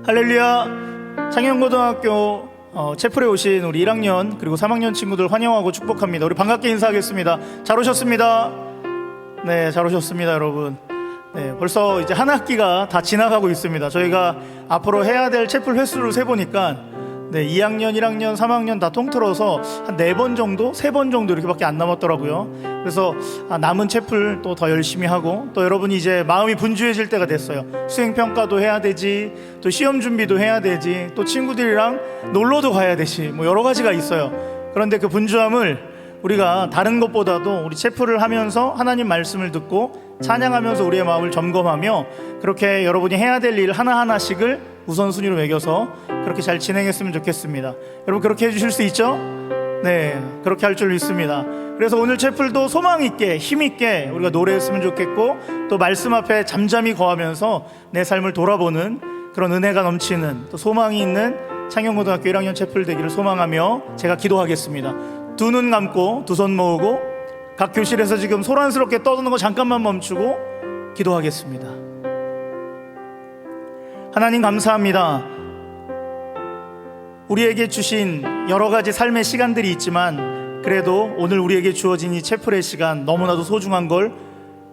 할렐루야. 창현고등학교 채플에 오신 우리 1학년 그리고 3학년 친구들 환영하고 축복합니다. 우리 반갑게 인사하겠습니다. 잘 오셨습니다. 네, 잘 오셨습니다, 여러분. 네, 벌써 이제 한 학기가 다 지나가고 있습니다. 저희가 앞으로 해야 될 채플 횟수를 세보니까 2학년, 1학년, 3학년 다 통틀어서 한 4번 정도, 3번 정도 이렇게밖에 안 남았더라고요. 그래서 남은 채플 또 더 열심히 하고, 또 여러분이 이제 마음이 분주해질 때가 됐어요. 수행평가도 해야 되지, 또 시험 준비도 해야 되지, 또 친구들이랑 놀러도 가야 되지, 뭐 여러 가지가 있어요. 그런데 그 분주함을 우리가 다른 것보다도 우리 채플을 하면서 하나님 말씀을 듣고 찬양하면서 우리의 마음을 점검하며 그렇게 여러분이 해야 될 일 하나하나씩을 우선순위로 매겨서 그렇게 잘 진행했으면 좋겠습니다. 여러분 그렇게 해주실 수 있죠? 네, 그렇게 할 줄 믿습니다. 그래서 오늘 채플도 소망 있게 힘 있게 우리가 노래했으면 좋겠고, 또 말씀 앞에 잠잠히 거하면서 내 삶을 돌아보는 그런 은혜가 넘치는 또 소망이 있는 창현고등학교 1학년 채플 되기를 소망하며 제가 기도하겠습니다. 두 눈 감고 두 손 모으고 각 교실에서 지금 소란스럽게 떠드는 거 잠깐만 멈추고 기도하겠습니다. 하나님 감사합니다. 우리에게 주신 여러 가지 삶의 시간들이 있지만 그래도 오늘 우리에게 주어진 이 채플의 시간 너무나도 소중한 걸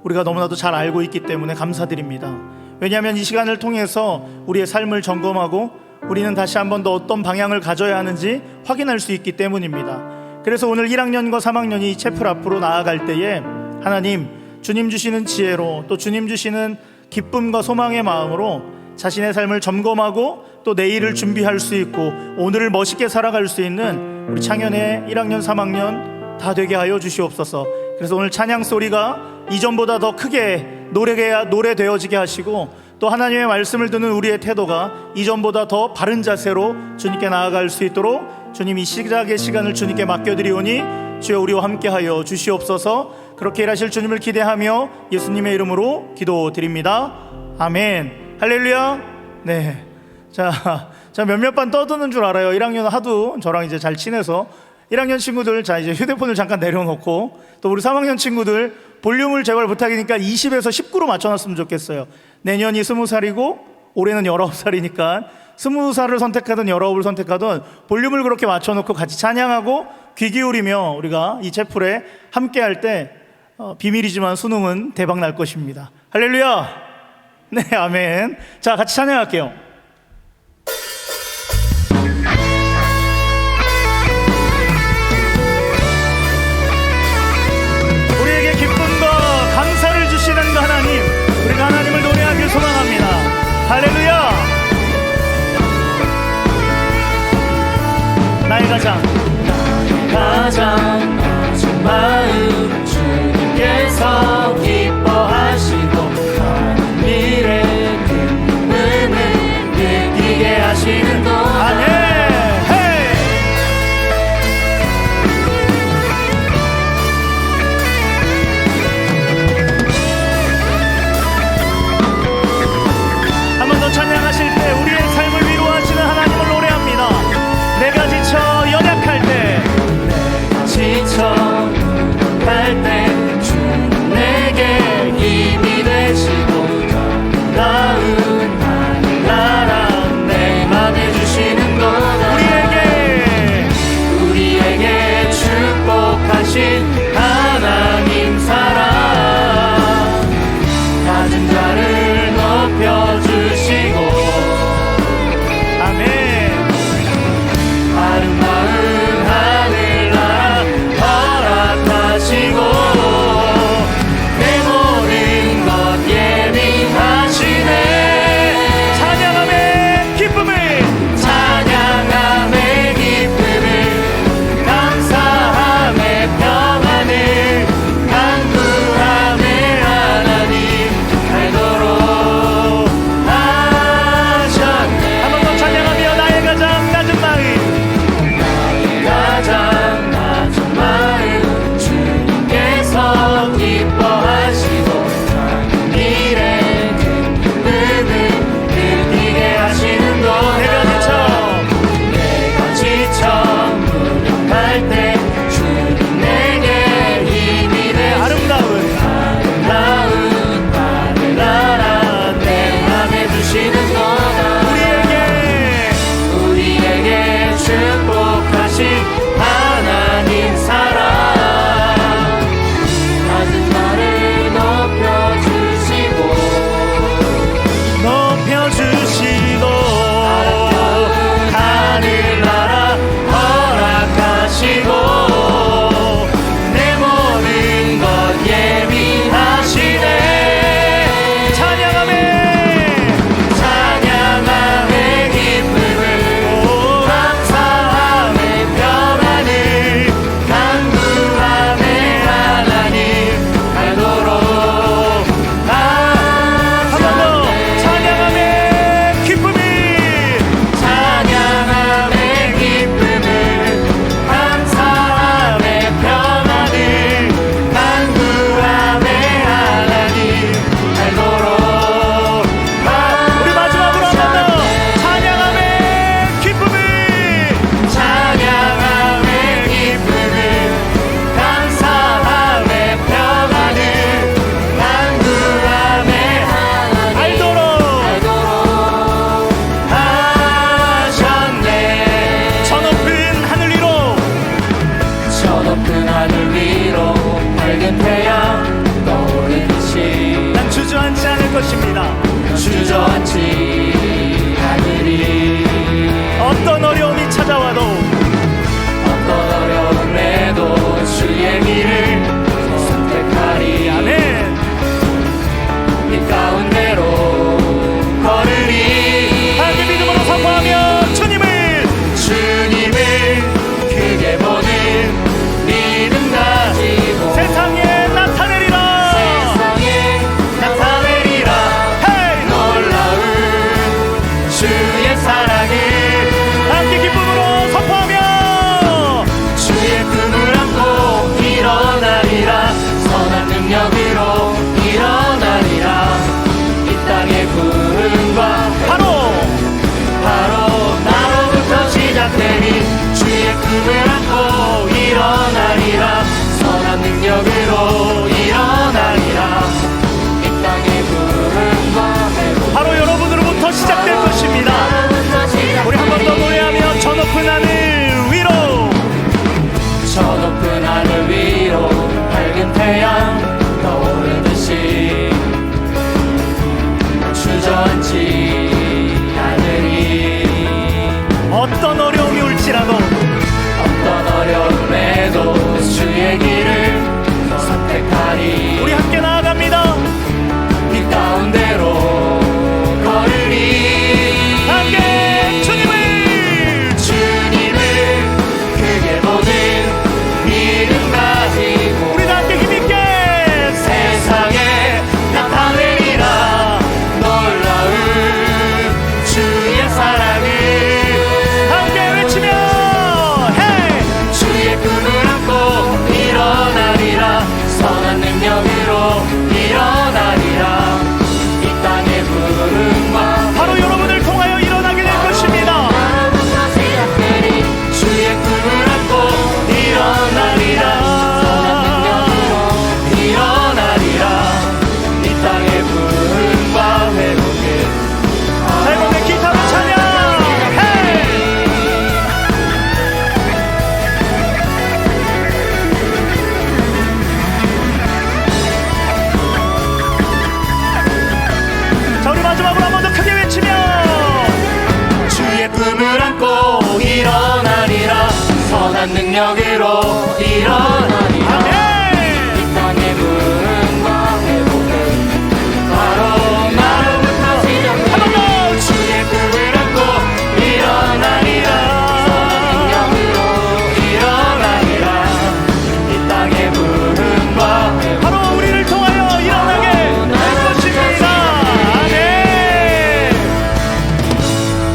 우리가 너무나도 잘 알고 있기 때문에 감사드립니다. 왜냐하면 이 시간을 통해서 우리의 삶을 점검하고 우리는 다시 한 번 더 어떤 방향을 가져야 하는지 확인할 수 있기 때문입니다. 그래서 오늘 1학년과 3학년이 이 채플 앞으로 나아갈 때에 하나님, 주님 주시는 지혜로 또 주님 주시는 기쁨과 소망의 마음으로 자신의 삶을 점검하고 또 내일을 준비할 수 있고 오늘을 멋있게 살아갈 수 있는 우리 창현의 1학년 3학년 다 되게 하여 주시옵소서. 그래서 오늘 찬양 소리가 이전보다 더 크게 노래되어지게 하시고, 또 하나님의 말씀을 듣는 우리의 태도가 이전보다 더 바른 자세로 주님께 나아갈 수 있도록 주님 이 시작의 시간을 주님께 맡겨드리오니 주여 우리와 함께하여 주시옵소서. 그렇게 일하실 주님을 기대하며 예수님의 이름으로 기도드립니다. 아멘. 할렐루야. 네. 자 몇몇 반 떠드는 줄 알아요. 1학년 하도 저랑 이제 잘 친해서 1학년 친구들 자 이제 휴대폰을 잠깐 내려놓고, 또 우리 3학년 친구들 볼륨을 제발 부탁이니까 20에서 19로 맞춰놨으면 좋겠어요. 내년이 20살이고 올해는 19살이니까 20살을 선택하든 19을 선택하든 볼륨을 그렇게 맞춰놓고 같이 찬양하고 귀 기울이며 우리가 이 채플에 함께 할 때 비밀이지만 수능은 대박 날 것입니다. 할렐루야. 네, 아멘. 자, 같이 찬양할게요. 우리에게 기쁨과 감사를 주시는 그 하나님, 우리가 하나님을 노래하길 소망합니다. 할렐루야. 나의 가장 낮은 마음 주님께서 기뻐하시고 미래 큰 은혜 찾아와도 어떤 어려움에도 주의 길을 선택하리. 아멘. 이 가운데로 걸으리. 함께 믿음으로 선포하며 주님을 크게 보는 믿음 가지고 세상에 나타내리라. 헤이! 놀라운 주의 사랑을 함께 기쁨으로 선포하며 주의 꿈을 안고 일어나리라. 선한 능력으로 일어나리라. 이 땅의 부름과 바로 나로부터 시작되니 주의 꿈을 안고 일어나리라. 선한 능력으로 일어나리라. 이 땅의 부름과 바로 여러분으로부터 시작될 것입니다. 우리 한 번 더 노래하며 저 높은 하늘 위로 저 높은 하늘 위로 밝은 태양 떠오르듯이 주저앉지 않으리. 어떤 어려움이 올지라도 어떤 어려움에도 주의 길을 선택하리. 우리 함께 나아갑니다. 이 가운데로 걸으리. 함께 주님을 크게 보는 믿음 가지고 우리 다 함께 힘있게 세상에 나타내리라. 놀라운 주의 사랑을 함께 외치며 헤이! 주의 꿈을 안고 일어나리라. 선한 능력으로 일어나리라. 이 땅의 부름과 바로 여러분을 통하여 일어나게 될 것입니다. 주의 꿈을 안고 일어나리라. 선한 능력으로 일어나리라. 이 땅의 부름과 회복을 삶의 기타로 찬양 헤이! 자, 우리 마지막으로 한 번 더 크게 외치며 주의 꿈을 안고 일어나리라. 선한 능력으로 일어나리라. 아멘. 이 땅의 부름과 회복은 바로 나로부터 시작되리. 한 번 더. 주의 꿈을 안고 일어나리라. 선한 능력으로 일어나리라. 이 땅의 부름과 회복 바로 우리를 통하여 일어나게 될 것입니다. 아멘.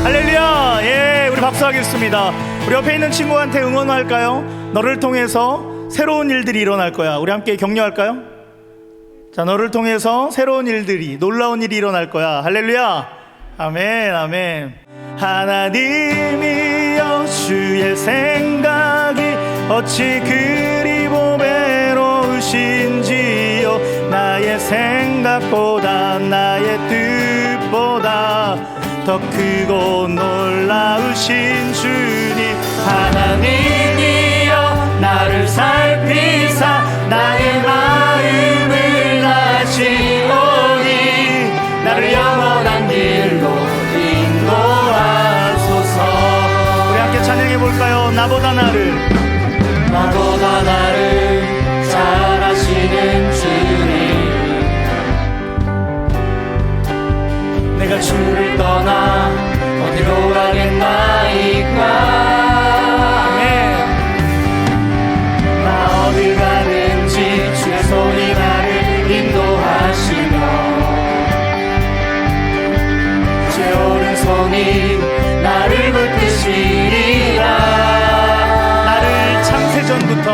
할렐루야. 예, 우리 박수하겠습니다. 우리 옆에 있는 친구한테 응원할까요? 너를 통해서 새로운 일들이 일어날 거야. 우리 함께 격려할까요? 자, 너를 통해서 새로운 일들이, 놀라운 일이 일어날 거야. 할렐루야. 아멘, 아멘. 하나님이여 주의 생각이 어찌 그리 보배로우신지요. 나의 생각보다 나의 뜻보다 더 크고 놀라우신 주님. 하나님이여 나를 살피사 나의 마음을 아시오니 나를 영원한 길로 인도하소서. 우리 함께 찬양해 볼까요? 나보다 나를 잘 아시는 주님. 내가 주를 떠나 어디로 가겠나이까. 나 어디 가는지 주의 손이 나를 인도하시며 주의 오른손이 나를 붙드시리라. 나를 창세전부터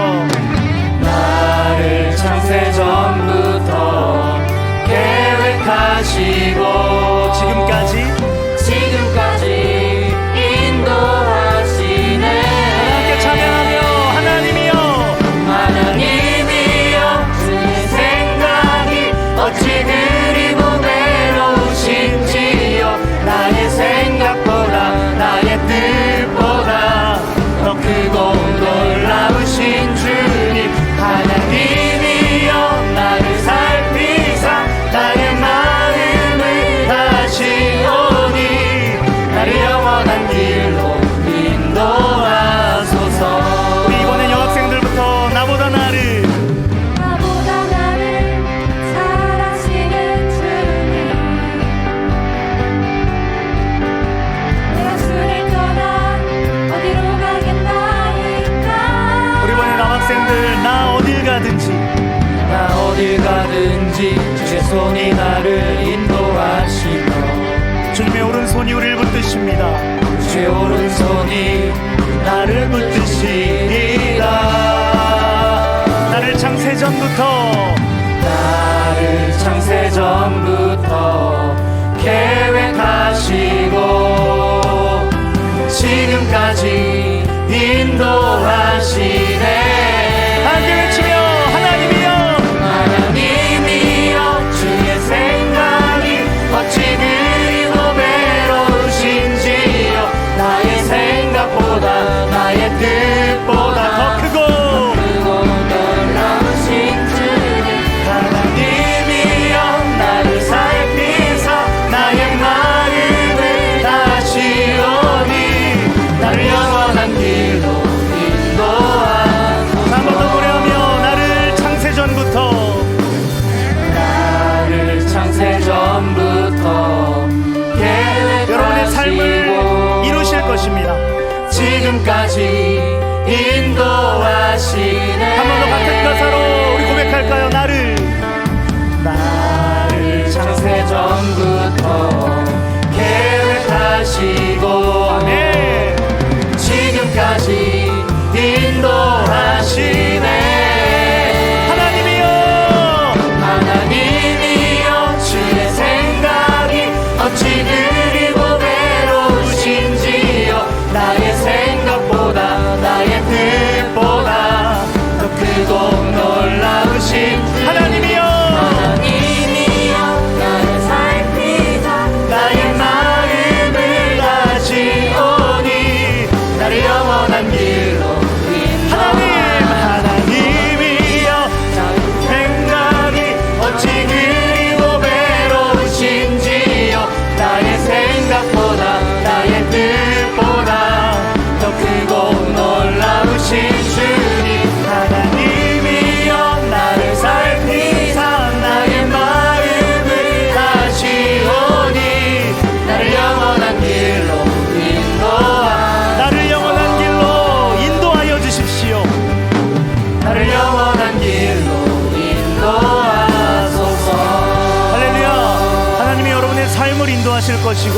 계획하시고 지금까지 인도하시네. 함께 찬양하며 하나님이여 주의 생각이 어찌 그리 보배로우신지요. 나의 생각보다 나의 뜻보다 지금까지 주의 손이 나를 인도하시며 주님의 오른손이 우리를 붙드십니다. 주의 오른손이 나를 붙드시리라. 나를 창세전부터 계획하시고 지금까지 인도하시네. 함께 외치며 하나님이여 하나님이여 주의 생각이 어찌 그리고 외로우신지요. 나의 생각보다 나의 뜻보다 더 크고 놀라우신 주님 하나님이여 나를 살피사 나의 마음을 다시오니 나를 영원한 길로 인도하소서. 한 번 더 노래하며 나를 창세전부터 여러분의 삶을 이루실 것입니다. 지금까지 인도하시네. 한 번 더 같은 가사로 우리 고백할까요? 나를 창세전부터 계획하시고 아멘. 지금까지 인도하시네. 하나님이여 주의 생각이 어찌 그리고 외로우신지요. 나의 생각보다 나의 뜻보다 더 크고 놀라우신 하나님이여 나를 살피사 나의 마음을 다시오니 나를 영원한 길로 하나님이여 생각이 어찌 그리고 외로우신지요. 나의 생각보다 나의 뜻보다 더 크고 놀라우신 주님 하나님이여 나를 살피사 나의 마음을 다시오니 나를 영원한 길로 나를 영원한 길로 인도하여 주십시오. 나를 영원한 길로 인도하소서. 할렐루야. 하나님이 여러분의 삶을 인도하실 것이고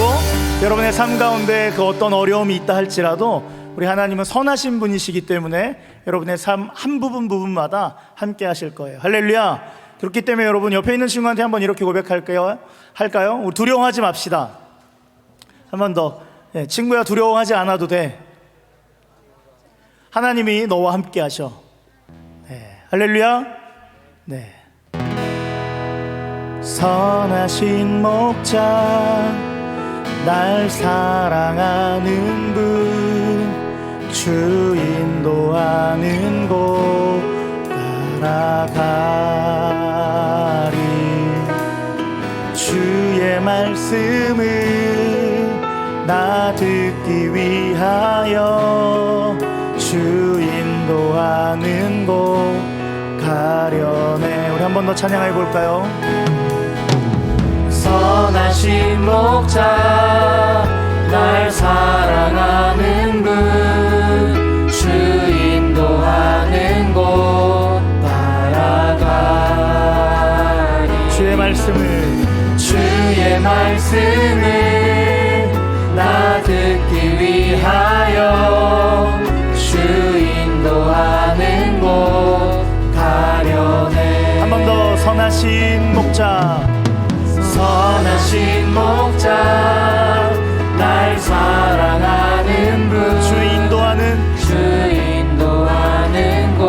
여러분의 삶 가운데 그 어떤 어려움이 있다 할지라도 우리 하나님은 선하신 분이시기 때문에 여러분의 삶 한 부분마다 함께 하실 거예요. 할렐루야. 그렇기 때문에 여러분 옆에 있는 친구한테 한번 이렇게 고백할까요? 우리 두려워하지 맙시다. 한 번 더. 친구야, 두려워하지 않아도 돼. 하나님이 너와 함께 하셔. 할렐루야. 네. 선하신 목자 날 사랑하는 분 주 인도하는 곳 따라가리. 주의 말씀을 나 듣기 위하여 주 인도하는 곳 가려네. 우리 한 번 더 찬양해 볼까요? 선하신 목자 날 사랑하는 분 주 인도하는 곳 따라가리. 주의 말씀을 나 듣기 위하여 주 인도하는 곳 가려네. 한 번 더. 선하신 목자 날 사랑하는 분 주 인도하는 곳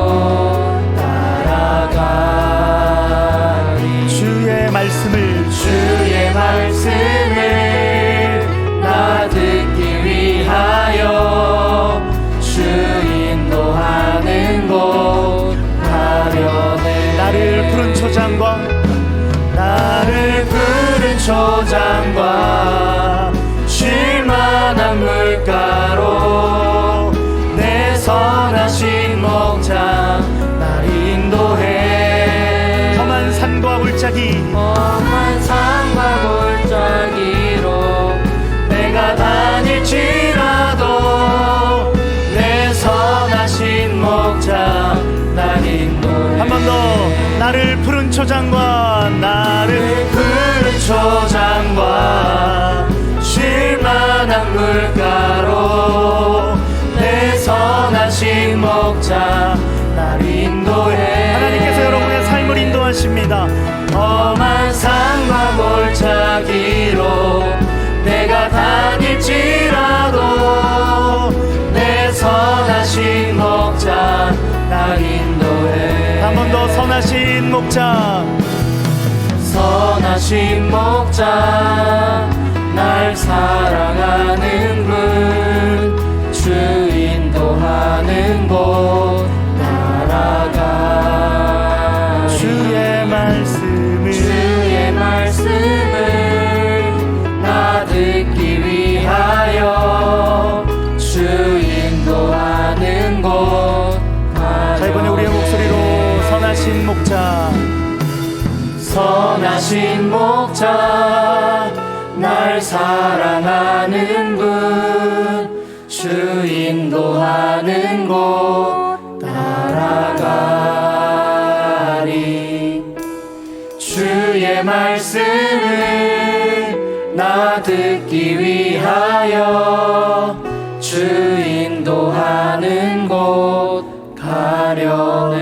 따라가리. 주의 말씀을 나 듣기 위하여 주 인도하는 곳 가려네. 나를 푸른 초장과 쉴만한 물가로 내 선하신 목자 날 인도해. 험한 산과 골짜기로 내가 다닐지라도 내 선하신 목자 날 인도해. 한 번 더. 나를 푸른 초장과 초장과 나를 푸른 초장과 쉴만한 물가로 내 선하신 목자 날 인도해. 하나님께서 여러분의 삶을 인도하십니다. 험한 산과 골짜기로 내가 다닐지라도 내 선하신 목자 날 인도해. 한 번 더 선하신 목자, 선하신 목자 날 사랑하는 분 주 인도하는 곳 따라가. 주의 말씀을 나 듣기 위하여 주 인도하는 곳 가려네. 자, 이번에 우리의 목소리로 선하신 목자, 선하신 목자 날 사랑하는 분 주 인도하는 곳 따라가리. 주의 말씀을 나 듣기 위하여 주 인도하는 곳 가려네.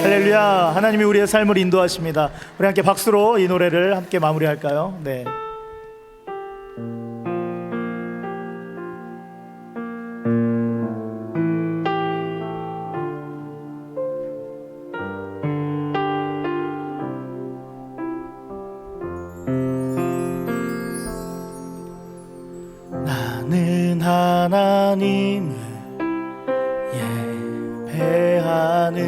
할렐루야. 하나님이 우리의 삶을 인도하십니다. 우리 함께 박수로 이 노래를 함께 마무리할까요? 네. 나는 하나님을 예배하는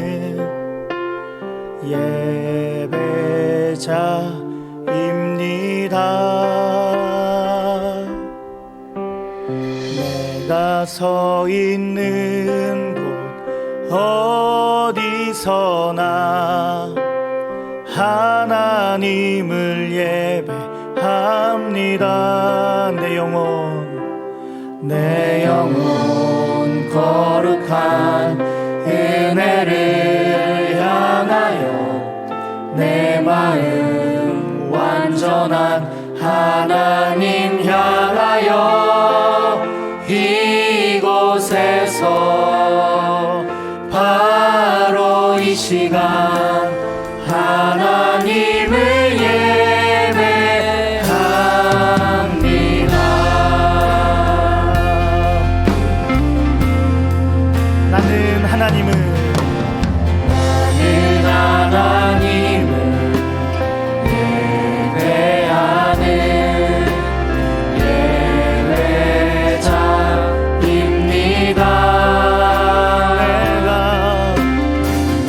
예배자입니다. 내가 서 있는 곳 어디서나 하나님을 예배합니다. 내 영혼 거룩한 은혜를 향하여 내 마음 완전한 하나님 향하여 이곳에서 바로 이 시간 하나님을 예배합니다. 나는 하나님을 예배하는 예배자입니다.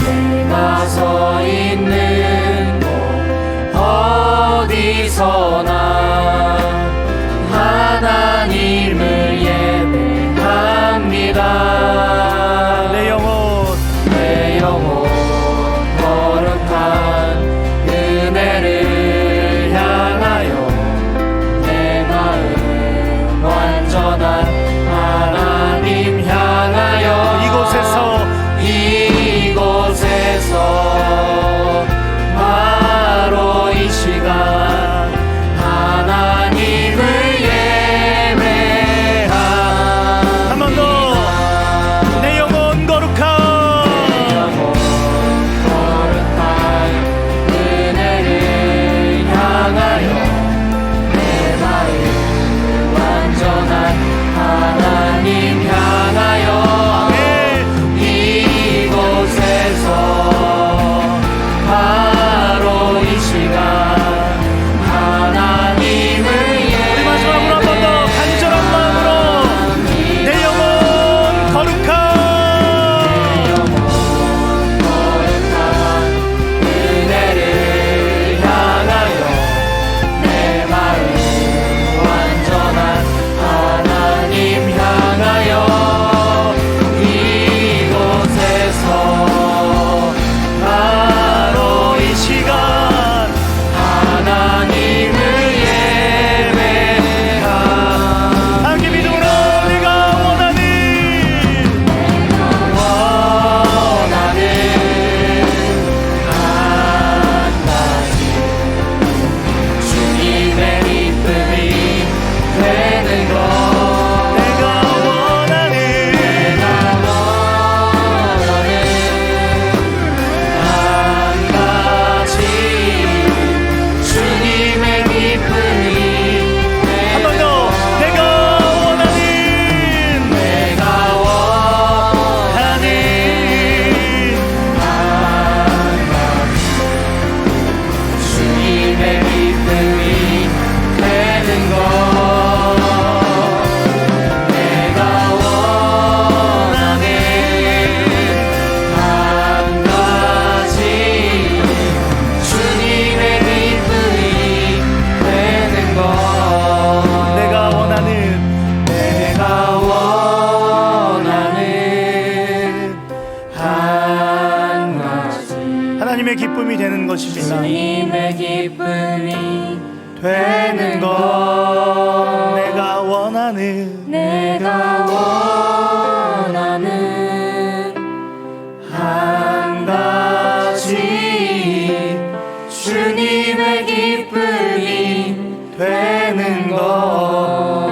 내가 서 있는 곳 어디서나 하나님을 예배합니다. 내 영혼 거룩한 은혜를 향하여 내 마음 완전한 하나님 향하여 이곳에서 바로 이 시간 주님의 기쁨이 되는 것 내가 원하는 한 가지 주님의 기쁨이 되는 것.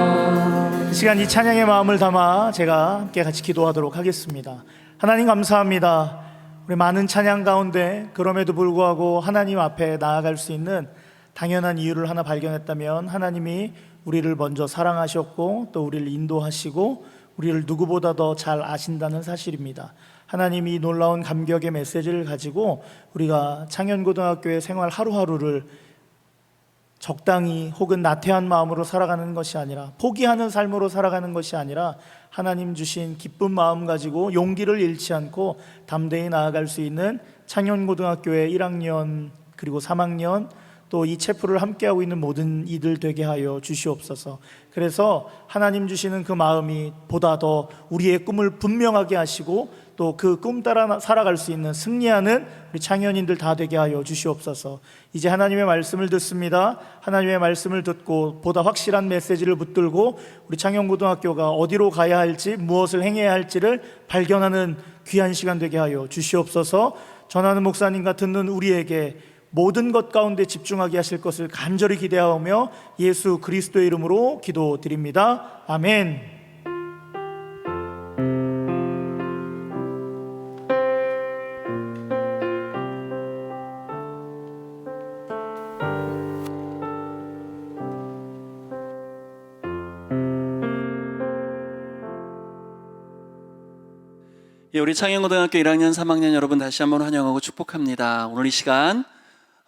이 시간 이 찬양의 마음을 담아 제가 함께 같이 기도하도록 하겠습니다. 하나님 감사합니다. 우리 많은 찬양 가운데 그럼에도 불구하고 하나님 앞에 나아갈 수 있는 당연한 이유를 하나 발견했다면 하나님이 우리를 먼저 사랑하셨고 또 우리를 인도하시고 우리를 누구보다 더 잘 아신다는 사실입니다. 하나님이 놀라운 감격의 메시지를 가지고 우리가 창현고등학교의 생활 하루하루를 적당히 혹은 나태한 마음으로 살아가는 것이 아니라, 포기하는 삶으로 살아가는 것이 아니라 하나님 주신 기쁜 마음 가지고 용기를 잃지 않고 담대히 나아갈 수 있는 창현고등학교의 1학년 그리고 3학년 또 이 체프를 함께하고 있는 모든 이들 되게 하여 주시옵소서. 그래서 하나님 주시는 그 마음이 보다 더 우리의 꿈을 분명하게 하시고 또 그 꿈 따라 살아갈 수 있는 승리하는 우리 창현인들 다 되게 하여 주시옵소서. 이제 하나님의 말씀을 듣습니다. 하나님의 말씀을 듣고 보다 확실한 메시지를 붙들고 우리 창현고등학교가 어디로 가야 할지 무엇을 행해야 할지를 발견하는 귀한 시간 되게 하여 주시옵소서. 전하는 목사님과 듣는 우리에게 모든 것 가운데 집중하게 하실 것을 간절히 기대하며 예수 그리스도의 이름으로 기도드립니다. 아멘. 예, 우리 창현고등학교 1학년 3학년 여러분 다시 한번 환영하고 축복합니다. 오늘 이 시간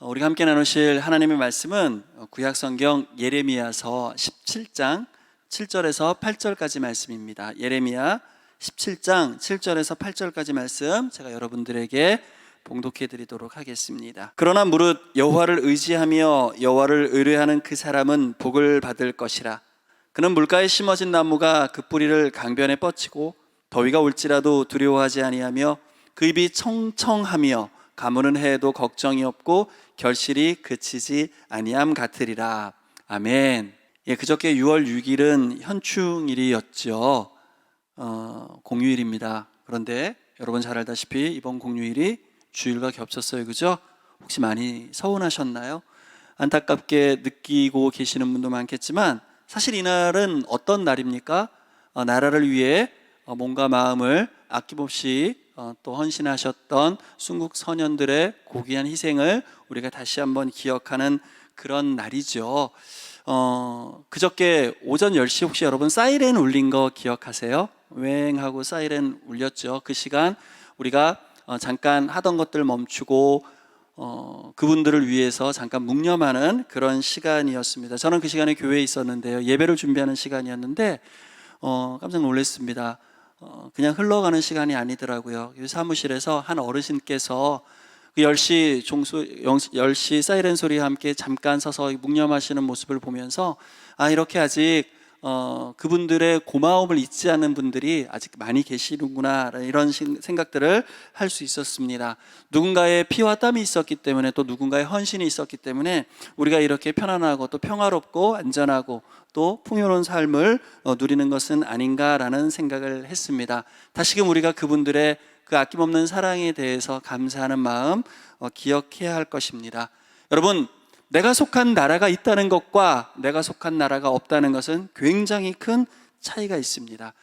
우리가 함께 나누실 하나님의 말씀은 구약성경 예레미야서 17장 7절에서 8절까지 말씀입니다. 예레미야 17장 7절에서 8절까지 말씀 제가 여러분들에게 봉독해 드리도록 하겠습니다. 그러나 무릇 여호와를 의지하며 여호와를 의뢰하는 그 사람은 복을 받을 것이라. 그는 물가에 심어진 나무가 그 뿌리를 강변에 뻗치고 더위가 올지라도 두려워하지 아니하며 그 입이 청청하며 가무는 해에도 걱정이 없고 결실이 그치지 아니함 같으리라. 아멘. 예, 그저께 6월 6일은 현충일이었죠. 공휴일입니다. 그런데 여러분 잘 알다시피 이번 공휴일이 주일과 겹쳤어요. 그죠? 혹시 많이 서운하셨나요? 안타깝게 느끼고 계시는 분도 많겠지만 사실 이날은 어떤 날입니까? 나라를 위해 몸과 마음을 아낌없이 또 헌신하셨던 순국 선현들의 고귀한 희생을 우리가 다시 한번 기억하는 그런 날이죠. 그저께 오전 10시 혹시 여러분 사이렌 울린 거 기억하세요? 웽하고 사이렌 울렸죠. 그 시간 우리가 잠깐 하던 것들 멈추고 그분들을 위해서 잠깐 묵념하는 그런 시간이었습니다. 저는 그 시간에 교회에 있었는데요. 예배를 준비하는 시간이었는데 깜짝 놀랐습니다. 그냥 흘러가는 시간이 아니더라고요. 사무실에서 한 어르신께서 그 10시 사이렌 소리와 함께 잠깐 서서 묵념하시는 모습을 보면서 이렇게 아직 그분들의 고마움을 잊지 않는 분들이 아직 많이 계시는구나 이런 생각들을 할 수 있었습니다. 누군가의 피와 땀이 있었기 때문에 또 누군가의 헌신이 있었기 때문에 우리가 이렇게 편안하고 또 평화롭고 안전하고 또 풍요로운 삶을 누리는 것은 아닌가라는 생각을 했습니다. 다시금 우리가 그분들의 그 아낌없는 사랑에 대해서 감사하는 마음 기억해야 할 것입니다. 여러분, 내가 속한 나라가 있다는 것과 내가 속한 나라가 없다는 것은 굉장히 큰 차이가 있습니다.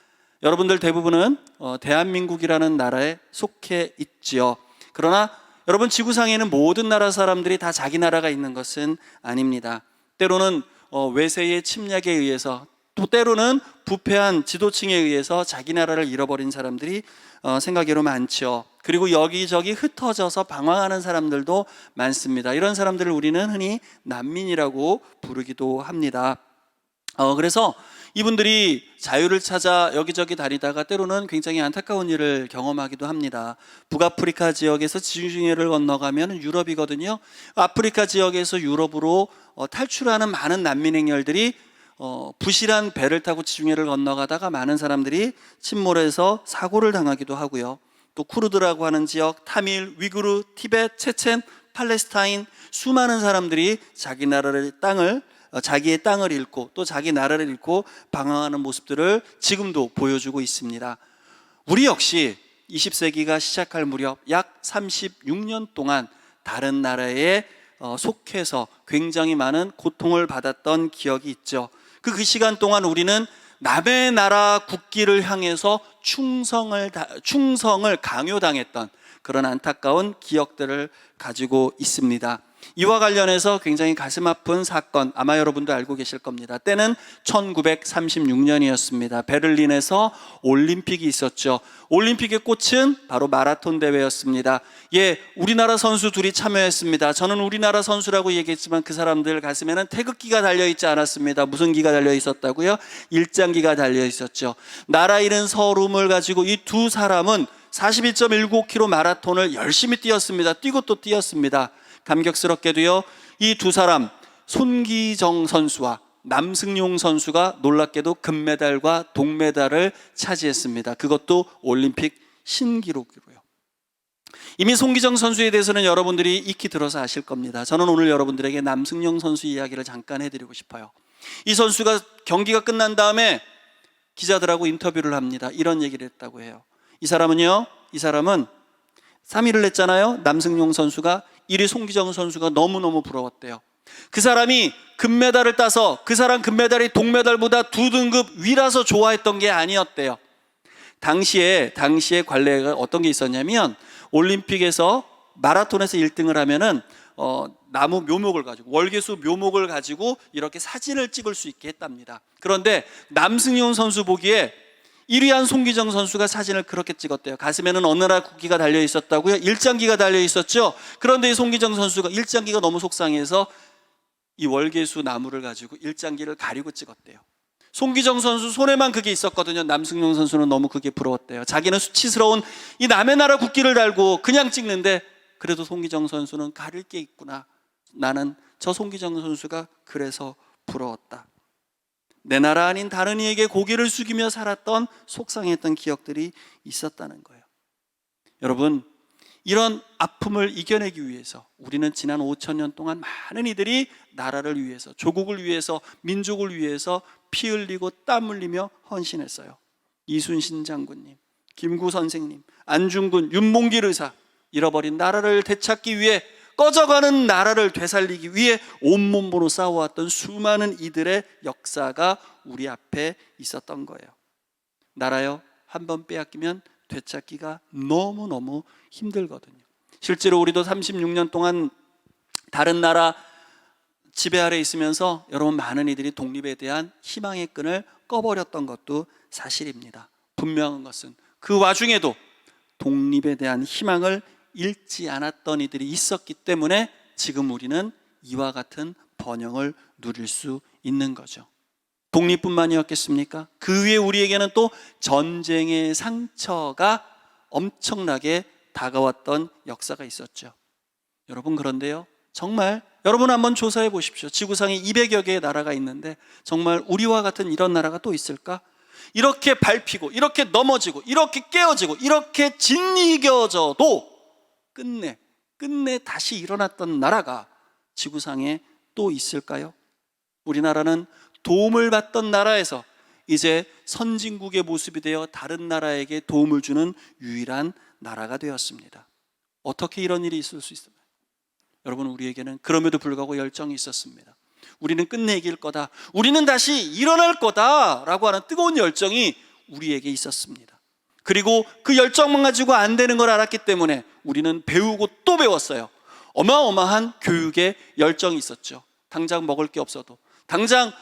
여러분들 대부분은 대한민국이라는 나라에 속해 있지요. 그러나 여러분, 지구상에는 모든 나라 사람들이 다 자기 나라가 있는 것은 아닙니다. 때로는 외세의 침략에 의해서 또 때로는 부패한 지도층에 의해서 자기 나라를 잃어버린 사람들이 생각외로 많죠. 그리고 여기저기 흩어져서 방황하는 사람들도 많습니다. 이런 사람들을 우리는 흔히 난민이라고 부르기도 합니다. 그래서 이분들이 자유를 찾아 여기저기 다니다가 때로는 굉장히 안타까운 일을 경험하기도 합니다. 북아프리카 지역에서 지중해를 건너가면 유럽이거든요. 아프리카 지역에서 유럽으로 탈출하는 많은 난민 행렬들이 부실한 배를 타고 지중해를 건너가다가 많은 사람들이 침몰해서 사고를 당하기도 하고요. 또 쿠르드라고 하는 지역, 타밀, 위구르, 티베트, 체첸 팔레스타인 수많은 사람들이 자기 나라의 땅을 자기의 땅을 잃고 또 자기 나라를 잃고 방황하는 모습들을 지금도 보여주고 있습니다. 우리 역시 20세기가 시작할 무렵 약 36년 동안 다른 나라에 속해서 굉장히 많은 고통을 받았던 기억이 있죠. 그 시간 동안 우리는 남의 나라 국기를 향해서 충성을 강요당했던 그런 안타까운 기억들을 가지고 있습니다. 이와 관련해서 굉장히 가슴 아픈 사건, 아마 여러분도 알고 계실 겁니다. 때는 1936년이었습니다. 베를린에서 올림픽이 있었죠. 올림픽의 꽃은 바로 마라톤 대회였습니다. 우리나라 선수 둘이 참여했습니다. 저는 우리나라 선수라고 얘기했지만 그 사람들 가슴에는 태극기가 달려있지 않았습니다. 무슨 기가 달려있었다고요? 일장기가 달려있었죠. 나라 잃은 서름을 가지고 이 두 사람은 42.19km 마라톤을 열심히 뛰었습니다. 뛰고 또 뛰었습니다. 감격스럽게도요, 이 두 사람 손기정 선수와 남승용 선수가 놀랍게도 금메달과 동메달을 차지했습니다. 그것도 올림픽 신기록으로요. 이미 손기정 선수에 대해서는 여러분들이 익히 들어서 아실 겁니다. 저는 오늘 여러분들에게 남승용 선수 이야기를 잠깐 해드리고 싶어요. 이 선수가 경기가 끝난 다음에 기자들하고 인터뷰를 합니다. 이런 얘기를 했다고 해요. 이 사람은 3위를 냈잖아요. 남승용 선수가 1위 손기정 선수가 너무너무 부러웠대요. 그 사람이 금메달을 따서 그 사람 금메달이 동메달보다 2등급 위라서 좋아했던 게 아니었대요. 당시에 관례가 어떤 게 있었냐면 올림픽에서 마라톤에서 1등을 하면은 나무 묘목을 가지고 월계수 묘목을 가지고 이렇게 사진을 찍을 수 있게 했답니다. 그런데 남승용 선수 보기에 1위한 손기정 선수가 사진을 그렇게 찍었대요. 가슴에는 어느 나라 국기가 달려 있었다고요? 일장기가 달려 있었죠. 그런데 이 손기정 선수가 일장기가 너무 속상해서 이 월계수 나무를 가지고 일장기를 가리고 찍었대요. 손기정 선수 손에만 그게 있었거든요. 남승용 선수는 너무 그게 부러웠대요. 자기는 수치스러운 이 남의 나라 국기를 달고 그냥 찍는데 그래도 손기정 선수는 가릴 게 있구나. 나는 저 손기정 선수가 그래서 부러웠다. 내 나라 아닌 다른 이에게 고개를 숙이며 살았던 속상했던 기억들이 있었다는 거예요. 여러분, 이런 아픔을 이겨내기 위해서 우리는 지난 5,000년 동안 많은 이들이 나라를 위해서, 조국을 위해서, 민족을 위해서 피 흘리고 땀 흘리며 헌신했어요. 이순신 장군님, 김구 선생님, 안중근, 윤몽길 의사, 잃어버린 나라를 되찾기 위해, 꺼져가는 나라를 되살리기 위해 온몸으로 싸워왔던 수많은 이들의 역사가 우리 앞에 있었던 거예요. 나라요, 한번 빼앗기면 되찾기가 너무너무 힘들거든요. 실제로 우리도 36년 동안 다른 나라 지배 아래 있으면서 여러분 많은 이들이 독립에 대한 희망의 끈을 꺼버렸던 것도 사실입니다. 분명한 것은 그 와중에도 독립에 대한 희망을 잃지 않았던 이들이 있었기 때문에 지금 우리는 이와 같은 번영을 누릴 수 있는 거죠. 독립뿐만이었겠습니까? 그 위에 우리에게는 또 전쟁의 상처가 엄청나게 다가왔던 역사가 있었죠. 여러분, 그런데요, 정말 여러분 한번 조사해 보십시오. 지구상에 200여 개의 나라가 있는데 정말 우리와 같은 이런 나라가 또 있을까? 이렇게 밟히고 이렇게 넘어지고 이렇게 깨어지고 이렇게 짓이겨져도 끝내 다시 일어났던 나라가 지구상에 또 있을까요? 우리나라는 도움을 받던 나라에서 이제 선진국의 모습이 되어 다른 나라에게 도움을 주는 유일한 나라가 되었습니다. 어떻게 이런 일이 있을 수 있습니까? 여러분, 우리에게는 그럼에도 불구하고 열정이 있었습니다. 우리는 끝내 이길 거다, 우리는 다시 일어날 거다 라고 하는 뜨거운 열정이 우리에게 있었습니다. 그리고 그 열정만 가지고 안 되는 걸 알았기 때문에 우리는 배우고 또 배웠어요. 어마어마한 교육의 열정이 있었죠. 당장 먹을 게 없어도, 당장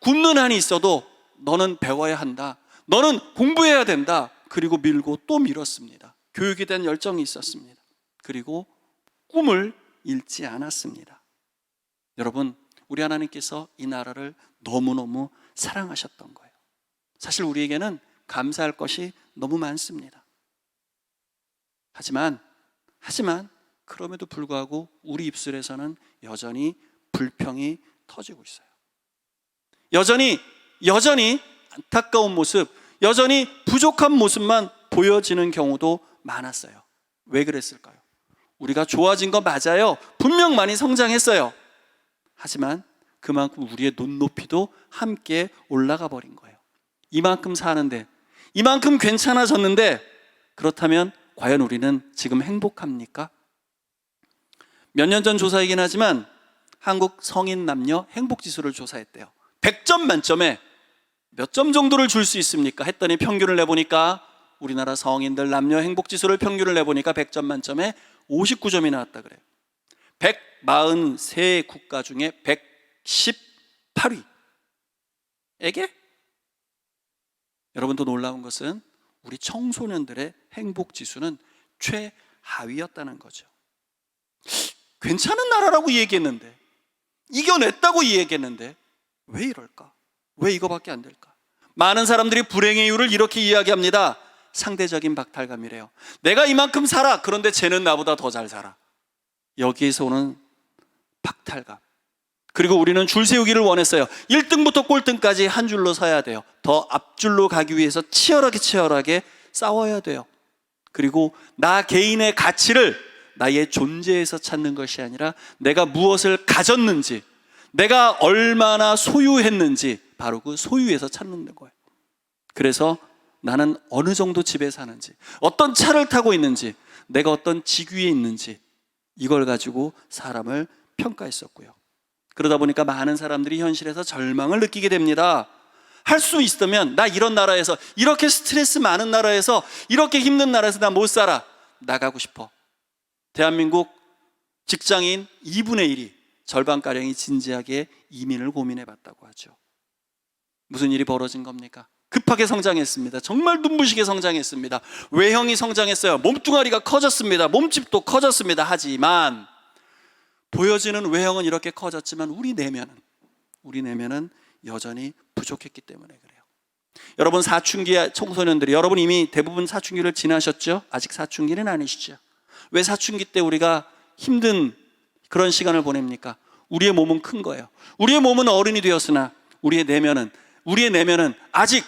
굶는 한이 있어도 너는 배워야 한다, 너는 공부해야 된다. 그리고 밀고 또 밀었습니다. 교육에 대한 열정이 있었습니다. 그리고 꿈을 잃지 않았습니다. 여러분, 우리 하나님께서 이 나라를 너무너무 사랑하셨던 거예요. 사실 우리에게는 감사할 것이 너무 많습니다. 하지만 그럼에도 불구하고 우리 입술에서는 여전히 불평이 터지고 있어요. 여전히 안타까운 모습, 여전히 부족한 모습만 보여지는 경우도 많았어요. 왜 그랬을까요? 우리가 좋아진 거 맞아요. 분명 많이 성장했어요. 하지만 그만큼 우리의 눈높이도 함께 올라가 버린 거예요. 이만큼 사는데, 이만큼 괜찮아졌는데, 그렇다면 과연 우리는 지금 행복합니까? 몇 년 전 조사이긴 하지만 한국 성인 남녀 행복지수를 조사했대요. 100점 만점에 몇 점 정도를 줄 수 있습니까? 했더니 평균을 내보니까 우리나라 성인들 남녀 행복지수를 평균을 내보니까 100점 만점에 59점이 나왔다 그래요. 143 국가 중에 118위에게? 여러분, 더 놀라운 것은 우리 청소년들의 행복지수는 최하위였다는 거죠. 괜찮은 나라라고 얘기했는데, 이겨냈다고 얘기했는데 왜 이럴까? 왜 이거밖에 안 될까? 많은 사람들이 불행의 이유를 이렇게 이야기합니다. 상대적인 박탈감이래요. 내가 이만큼 살아, 그런데 쟤는 나보다 더 잘 살아. 여기에서 오는 박탈감. 그리고 우리는 줄 세우기를 원했어요. 1등부터 꼴등까지 한 줄로 서야 돼요. 더 앞줄로 가기 위해서 치열하게 싸워야 돼요. 그리고 나 개인의 가치를 나의 존재에서 찾는 것이 아니라 내가 무엇을 가졌는지, 내가 얼마나 소유했는지, 바로 그 소유에서 찾는 거예요. 그래서 나는 어느 정도 집에 사는지, 어떤 차를 타고 있는지, 내가 어떤 직위에 있는지, 이걸 가지고 사람을 평가했었고요. 그러다 보니까 많은 사람들이 현실에서 절망을 느끼게 됩니다. 할 수 있으면 나 이런 나라에서, 이렇게 스트레스 많은 나라에서, 이렇게 힘든 나라에서 나 못 살아, 나가고 싶어. 대한민국 직장인 2분의 1이, 절반가량이 진지하게 이민을 고민해봤다고 하죠. 무슨 일이 벌어진 겁니까? 급하게 성장했습니다. 정말 눈부시게 성장했습니다. 외형이 성장했어요. 몸뚱아리가 커졌습니다. 몸집도 커졌습니다. 하지만 보여지는 외형은 이렇게 커졌지만 우리 내면은 여전히 부족했기 때문에 그래요. 여러분, 사춘기 청소년들이, 여러분 이미 대부분 사춘기를 지나셨죠? 아직 사춘기는 아니시죠? 왜 사춘기 때 우리가 힘든 그런 시간을 보냅니까? 우리의 몸은 큰 거예요. 우리의 몸은 어른이 되었으나 우리의 내면은 아직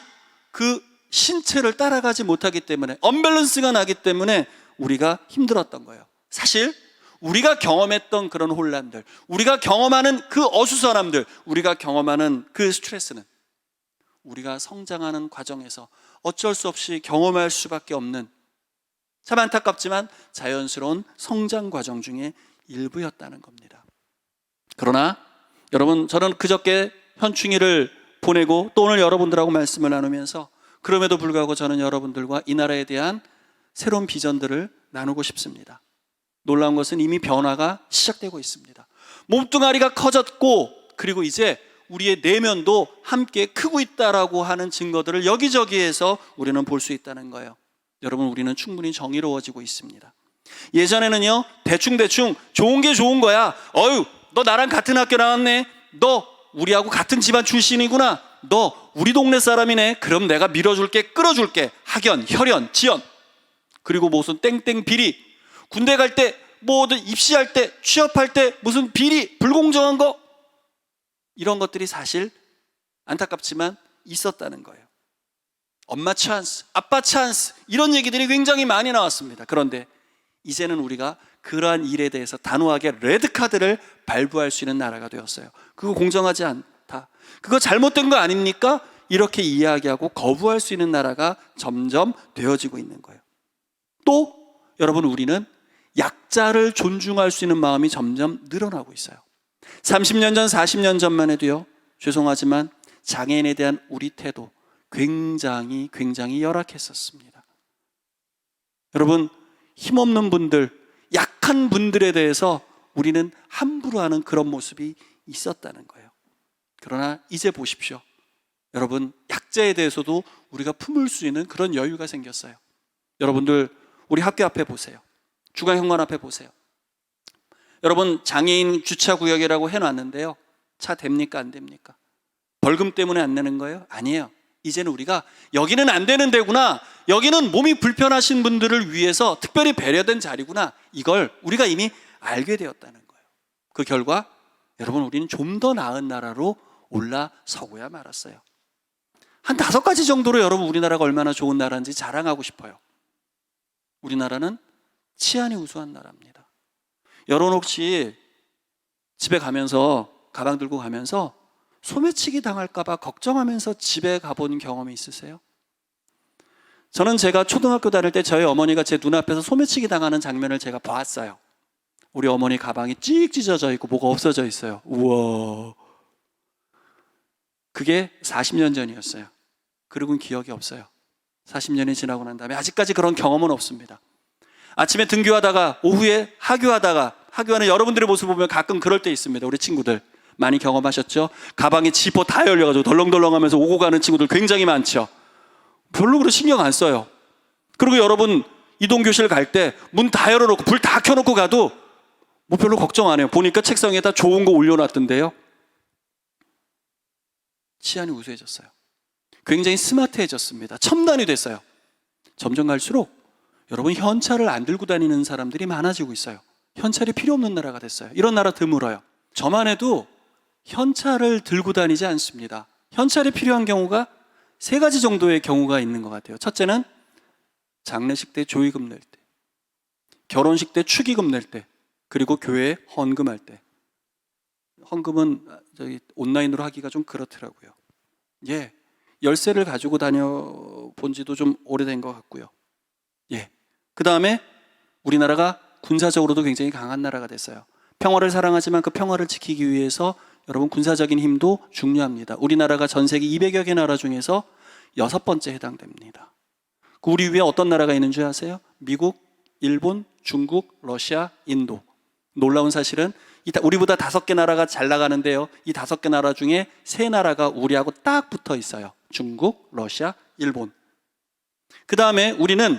그 신체를 따라가지 못하기 때문에, 언밸런스가 나기 때문에 우리가 힘들었던 거예요. 사실 우리가 경험했던 그런 혼란들, 우리가 경험하는 그 어수선함들, 우리가 경험하는 그 스트레스는 우리가 성장하는 과정에서 어쩔 수 없이 경험할 수밖에 없는, 참 안타깝지만 자연스러운 성장 과정 중에 일부였다는 겁니다. 그러나 여러분, 저는 그저께 현충일을 보내고 또 오늘 여러분들하고 말씀을 나누면서, 그럼에도 불구하고 저는 여러분들과 이 나라에 대한 새로운 비전들을 나누고 싶습니다. 놀라운 것은 이미 변화가 시작되고 있습니다. 몸뚱아리가 커졌고, 그리고 이제 우리의 내면도 함께 크고 있다라고 하는 증거들을 여기저기에서 우리는 볼 수 있다는 거예요. 여러분, 우리는 충분히 정의로워지고 있습니다. 예전에는요, 대충 좋은 게 좋은 거야. 어휴, 너 나랑 같은 학교 나왔네. 너 우리하고 같은 집안 출신이구나. 너 우리 동네 사람이네. 그럼 내가 밀어줄게, 끌어줄게. 학연, 혈연, 지연. 그리고 무슨 땡땡 비리. 군대 갈 때, 뭐든 입시할 때, 취업할 때 무슨 비리, 불공정한 거, 이런 것들이 사실 안타깝지만 있었다는 거예요. 엄마 찬스, 아빠 찬스, 이런 얘기들이 굉장히 많이 나왔습니다. 그런데 이제는 우리가 그러한 일에 대해서 단호하게 레드카드를 발부할 수 있는 나라가 되었어요. 그거 공정하지 않다, 그거 잘못된 거 아닙니까? 이렇게 이야기하고 거부할 수 있는 나라가 점점 되어지고 있는 거예요. 또 여러분, 우리는 약자를 존중할 수 있는 마음이 점점 늘어나고 있어요. 30년 전, 40년 전만 해도요, 죄송하지만 장애인에 대한 우리 태도 굉장히 열악했었습니다. 여러분, 힘없는 분들, 약한 분들에 대해서 우리는 함부로 하는 그런 모습이 있었다는 거예요. 그러나 이제 보십시오. 여러분, 약자에 대해서도 우리가 품을 수 있는 그런 여유가 생겼어요. 여러분들, 우리 학교 앞에 보세요. 중앙현관 앞에 보세요. 여러분, 장애인 주차구역이라고 해놨는데요, 차 됩니까, 안 됩니까? 벌금 때문에 안 내는 거예요? 아니에요. 이제는 우리가 여기는 안 되는 데구나, 여기는 몸이 불편하신 분들을 위해서 특별히 배려된 자리구나, 이걸 우리가 이미 알게 되었다는 거예요. 그 결과 여러분, 우리는 좀 더 나은 나라로 올라서고야 말았어요. 한 5가지 정도로 여러분, 우리나라가 얼마나 좋은 나라인지 자랑하고 싶어요. 우리나라는 치안이 우수한 나라입니다. 여러분 혹시 집에 가면서 가방 들고 가면서 소매치기 당할까 봐 걱정하면서 집에 가본 경험이 있으세요? 저는 제가 초등학교 다닐 때 저희 어머니가 제 눈앞에서 소매치기 당하는 장면을 제가 봤어요. 우리 어머니 가방이 찍 찢어져 있고 뭐가 없어져 있어요. 우와. 그게 40년 전이었어요. 그리고는 기억이 없어요. 40년이 지나고 난 다음에 아직까지 그런 경험은 없습니다. 아침에 등교하다가 오후에 하교하는 여러분들의 모습 보면 가끔 그럴 때 있습니다. 우리 친구들 많이 경험하셨죠? 가방에 지퍼 다 열려가지고 덜렁덜렁하면서 오고 가는 친구들 굉장히 많죠. 별로 그렇게 신경 안 써요. 그리고 여러분 이동교실 갈 때 문 다 열어놓고 불 다 켜놓고 가도 뭐 별로 걱정 안 해요. 보니까 책상에다 좋은 거 올려놨던데요. 치안이 우수해졌어요. 굉장히 스마트해졌습니다. 첨단이 됐어요. 점점 갈수록 여러분 현찰을 안 들고 다니는 사람들이 많아지고 있어요. 현찰이 필요 없는 나라가 됐어요. 이런 나라 드물어요. 저만 해도 현찰을 들고 다니지 않습니다. 현찰이 필요한 경우가 3가지 정도의 경우가 있는 것 같아요. 첫째는 장례식 때 조의금 낼 때, 결혼식 때 축의금 낼 때, 그리고 교회에 헌금할 때. 헌금은 온라인으로 하기가 좀 그렇더라고요. 예, 열쇠를 가지고 다녀본 지도 좀 오래된 것 같고요. 예, 그 다음에 우리나라가 군사적으로도 굉장히 강한 나라가 됐어요. 평화를 사랑하지만 그 평화를 지키기 위해서 여러분 군사적인 힘도 중요합니다. 우리나라가 전 세계 200여 개 나라 중에서 6번째 해당됩니다. 우리 위에 어떤 나라가 있는 줄 아세요? 미국, 일본, 중국, 러시아, 인도. 놀라운 사실은 우리보다 5개 나라가 잘 나가는데요. 이 5개 나라 중에 3나라가 우리하고 딱 붙어 있어요. 중국, 러시아, 일본. 그 다음에 우리는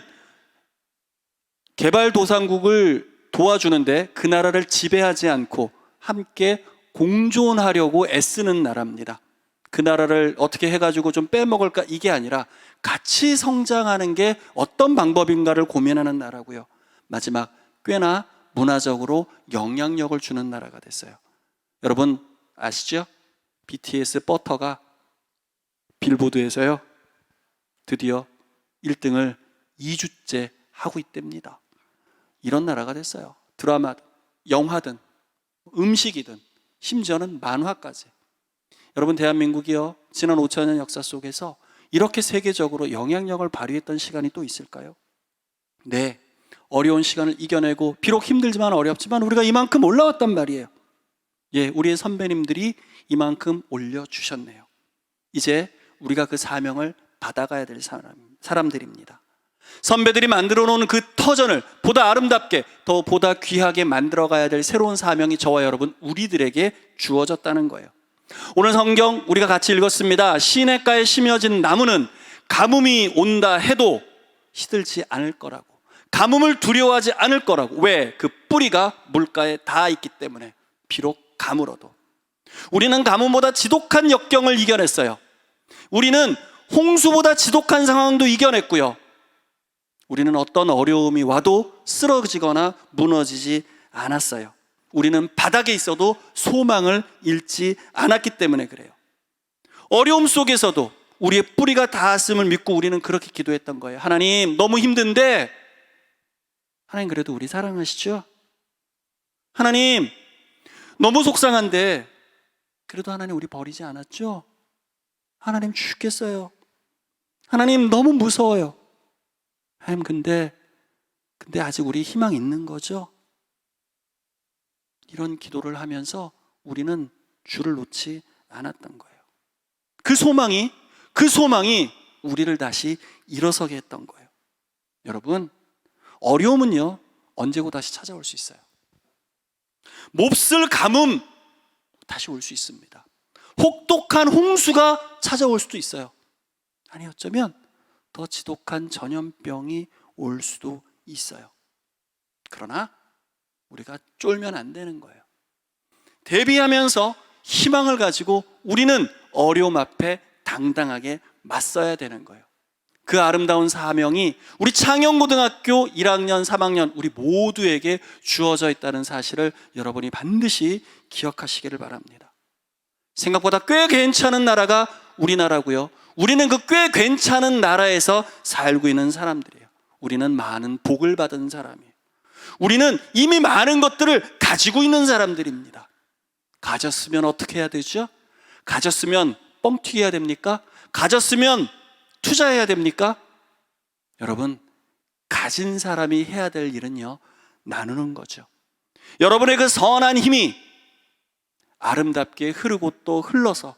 개발도상국을 도와주는데 그 나라를 지배하지 않고 함께 공존하려고 애쓰는 나라입니다. 그 나라를 어떻게 해가지고 좀 빼먹을까 이게 아니라 같이 성장하는 게 어떤 방법인가를 고민하는 나라고요. 마지막 꽤나 문화적으로 영향력을 주는 나라가 됐어요. 여러분 아시죠? BTS 버터가 빌보드에서요 드디어 1등을 2주째 하고 있답니다. 이런 나라가 됐어요. 드라마든 영화든 음식이든 심지어는 만화까지. 여러분 대한민국이요 지난 5천년 역사 속에서 이렇게 세계적으로 영향력을 발휘했던 시간이 또 있을까요? 네, 어려운 시간을 이겨내고 비록 힘들지만 어렵지만 우리가 이만큼 올라왔단 말이에요. 예, 우리의 선배님들이 이만큼 올려주셨네요. 이제 우리가 그 사명을 받아가야 될 사람들입니다. 선배들이 만들어 놓은 그 터전을 보다 아름답게 더 보다 귀하게 만들어 가야 될 새로운 사명이 저와 여러분 우리들에게 주어졌다는 거예요. 오늘 성경 우리가 같이 읽었습니다. 시냇가에 심어진 나무는 가뭄이 온다 해도 시들지 않을 거라고, 가뭄을 두려워하지 않을 거라고. 왜? 그 뿌리가 물가에 닿아 있기 때문에. 비록 가물어도 우리는 가뭄보다 지독한 역경을 이겨냈어요. 우리는 홍수보다 지독한 상황도 이겨냈고요. 우리는 어떤 어려움이 와도 쓰러지거나 무너지지 않았어요. 우리는 바닥에 있어도 소망을 잃지 않았기 때문에 그래요. 어려움 속에서도 우리의 뿌리가 닿았음을 믿고 우리는 그렇게 기도했던 거예요. 하나님 너무 힘든데 하나님 그래도 우리 사랑하시죠? 하나님 너무 속상한데 그래도 하나님 우리 버리지 않았죠? 하나님 죽겠어요. 하나님 너무 무서워요. 하나님 근데 아직 우리 희망 있는 거죠? 이런 기도를 하면서 우리는 주를 놓지 않았던 거예요. 그 소망이 우리를 다시 일어서게 했던 거예요. 여러분 어려움은요 언제고 다시 찾아올 수 있어요. 몹쓸 가뭄 다시 올 수 있습니다. 혹독한 홍수가 찾아올 수도 있어요. 아니 어쩌면 더 지독한 전염병이 올 수도 있어요. 그러나 우리가 쫄면 안 되는 거예요. 대비하면서 희망을 가지고 우리는 어려움 앞에 당당하게 맞서야 되는 거예요. 그 아름다운 사명이 우리 창영고등학교 1학년, 3학년 우리 모두에게 주어져 있다는 사실을 여러분이 반드시 기억하시기를 바랍니다. 생각보다 꽤 괜찮은 나라가 우리나라고요. 우리는 그 꽤 괜찮은 나라에서 살고 있는 사람들이에요. 우리는 많은 복을 받은 사람이에요. 우리는 이미 많은 것들을 가지고 있는 사람들입니다. 가졌으면 어떻게 해야 되죠? 가졌으면 뻥튀기 해야 됩니까? 가졌으면 투자해야 됩니까? 여러분, 가진 사람이 해야 될 일은요, 나누는 거죠. 여러분의 그 선한 힘이 아름답게 흐르고 또 흘러서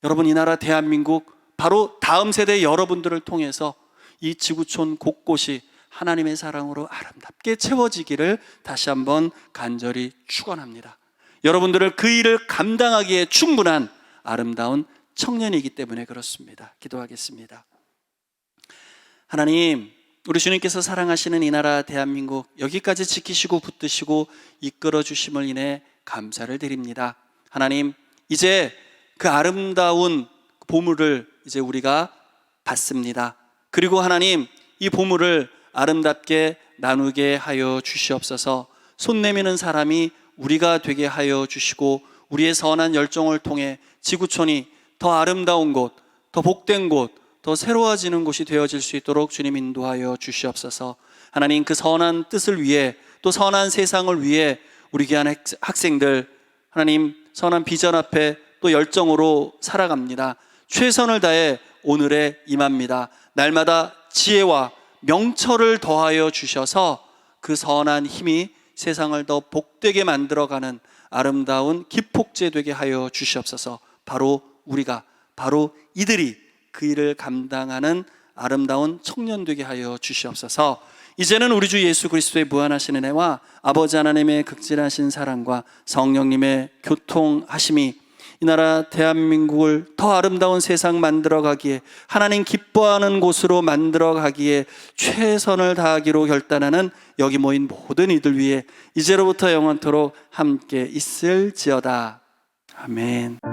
여러분, 이 나라 대한민국 바로 다음 세대 여러분들을 통해서 이 지구촌 곳곳이 하나님의 사랑으로 아름답게 채워지기를 다시 한번 간절히 축원합니다. 여러분들을 그 일을 감당하기에 충분한 아름다운 청년이기 때문에 그렇습니다. 기도하겠습니다. 하나님, 우리 주님께서 사랑하시는 이 나라 대한민국 여기까지 지키시고 붙드시고 이끌어 주심을 인해 감사를 드립니다. 하나님, 이제 그 아름다운 보물을 이제 우리가 받습니다. 그리고 하나님, 이 보물을 아름답게 나누게 하여 주시옵소서. 손 내미는 사람이 우리가 되게 하여 주시고 우리의 선한 열정을 통해 지구촌이 더 아름다운 곳, 더 복된 곳, 더 새로워지는 곳이 되어질 수 있도록 주님 인도하여 주시옵소서. 하나님, 그 선한 뜻을 위해 또 선한 세상을 위해 우리 귀한 학생들, 하나님 선한 비전 앞에 또 열정으로 살아갑니다. 최선을 다해 오늘에 임합니다. 날마다 지혜와 명철을 더하여 주셔서 그 선한 힘이 세상을 더 복되게 만들어가는 아름다운 기폭제 되게 하여 주시옵소서. 바로 우리가, 바로 이들이 그 일을 감당하는 아름다운 청년 되게 하여 주시옵소서. 이제는 우리 주 예수 그리스도의 무한하신 은혜와 아버지 하나님의 극진하신 사랑과 성령님의 교통하심이 이 나라 대한민국을 더 아름다운 세상 만들어가기에, 하나님 기뻐하는 곳으로 만들어가기에 최선을 다하기로 결단하는 여기 모인 모든 이들 위해 이제로부터 영원토록 함께 있을지어다. 아멘.